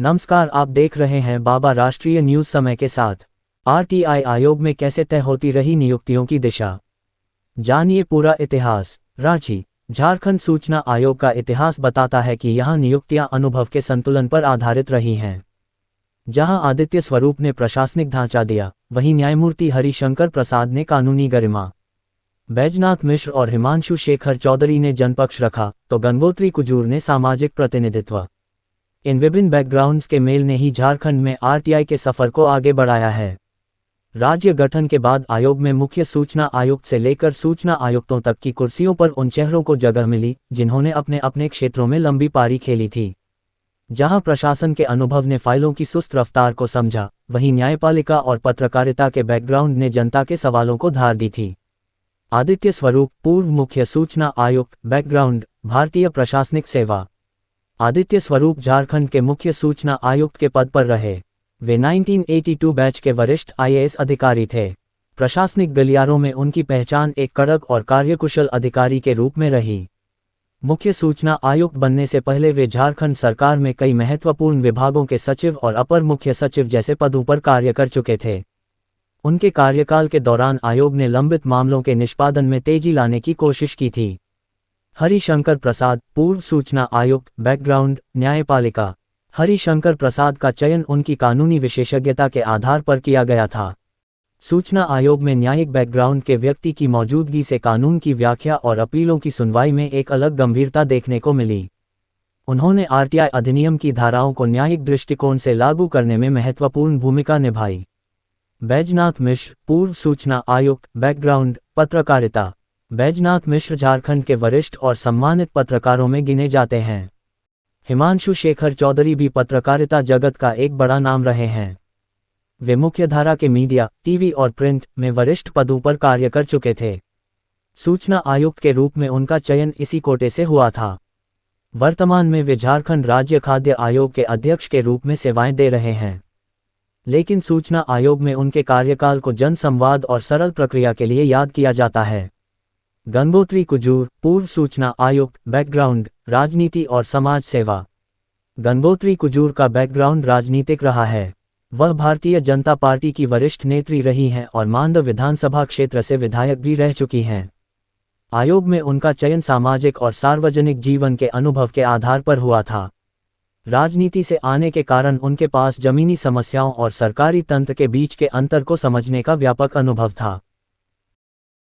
नमस्कार, आप देख रहे हैं बाबा राष्ट्रीय न्यूज समय के साथ। आरटीआई आयोग में कैसे तय होती रही नियुक्तियों की दिशा, जानिए पूरा इतिहास। रांची, झारखंड सूचना आयोग का इतिहास बताता है कि यहां नियुक्तियां अनुभव के संतुलन पर आधारित रही हैं। जहां आदित्य स्वरूप ने प्रशासनिक ढांचा दिया, वहीं न्यायमूर्ति हरिशंकर प्रसाद ने कानूनी गरिमा, बैजनाथ मिश्र और हिमांशु शेखर चौधरी ने जनपक्ष रखा, तो गंगोत्री कुजूर ने सामाजिक प्रतिनिधित्व। इन विभिन्न बैकग्राउंड्स के मेल ने ही झारखंड में आरटीआई के सफर को आगे बढ़ाया है। राज्य गठन के बाद आयोग में मुख्य सूचना आयुक्त से लेकर सूचना आयुक्तों तक की कुर्सियों पर उन चेहरों को जगह मिली जिन्होंने अपने अपने क्षेत्रों में लंबी पारी खेली थी। जहां प्रशासन के अनुभव ने फाइलों की सुस्त रफ्तार को समझा, वहीं न्यायपालिका और पत्रकारिता के बैकग्राउंड ने जनता के सवालों को धार दी थी। आदित्य स्वरूप, पूर्व मुख्य सूचना आयुक्त, बैकग्राउंड, भारतीय प्रशासनिक सेवा। आदित्य स्वरूप झारखंड के मुख्य सूचना आयुक्त के पद पर रहे। वे 1982 बैच के वरिष्ठ आईएएस अधिकारी थे। प्रशासनिक गलियारों में उनकी पहचान एक कड़क और कार्यकुशल अधिकारी के रूप में रही। मुख्य सूचना आयुक्त बनने से पहले वे झारखंड सरकार में कई महत्वपूर्ण विभागों के सचिव और अपर मुख्य सचिव जैसे पदों पर कार्य कर चुके थे। उनके कार्यकाल के दौरान आयोग ने लंबित मामलों के निष्पादन में तेजी लाने की कोशिश की थी। हरिशंकर प्रसाद, पूर्व सूचना आयुक्त, बैकग्राउंड, न्यायपालिका। हरिशंकर प्रसाद का चयन उनकी कानूनी विशेषज्ञता के आधार पर किया गया था। सूचना आयोग में न्यायिक बैकग्राउंड के व्यक्ति की मौजूदगी से कानून की व्याख्या और अपीलों की सुनवाई में एक अलग गंभीरता देखने को मिली। उन्होंने आरटीआई अधिनियम की धाराओं को न्यायिक दृष्टिकोण से लागू करने में महत्वपूर्ण भूमिका निभाई। बैजनाथ मिश्र, पूर्व सूचना आयुक्त, बैकग्राउंड, पत्रकारिता। बैजनाथ मिश्र झारखंड के वरिष्ठ और सम्मानित पत्रकारों में गिने जाते हैं। हिमांशु शेखर चौधरी भी पत्रकारिता जगत का एक बड़ा नाम रहे हैं। वे मुख्यधारा के मीडिया, टीवी और प्रिंट में वरिष्ठ पदों पर कार्य कर चुके थे। सूचना आयुक्त के रूप में उनका चयन इसी कोटे से हुआ था। वर्तमान में वे झारखंड राज्य खाद्य आयोग के अध्यक्ष के रूप में सेवाएं दे रहे हैं। लेकिन सूचना आयोग में उनके कार्यकाल को जन संवाद और सरल प्रक्रिया के लिए याद किया जाता है। गंगोत्री कुजूर, पूर्व सूचना आयुक्त, बैकग्राउंड, राजनीति और समाज सेवा। गंगोत्री कुजूर का बैकग्राउंड राजनीतिक रहा है। वह भारतीय जनता पार्टी की वरिष्ठ नेत्री रही हैं और मांडव विधानसभा क्षेत्र से विधायक भी रह चुकी हैं। आयोग में उनका चयन सामाजिक और सार्वजनिक जीवन के अनुभव के आधार पर हुआ था। राजनीति से आने के कारण उनके पास जमीनी समस्याओं और सरकारी तंत्र के बीच के अंतर को समझने का व्यापक अनुभव था।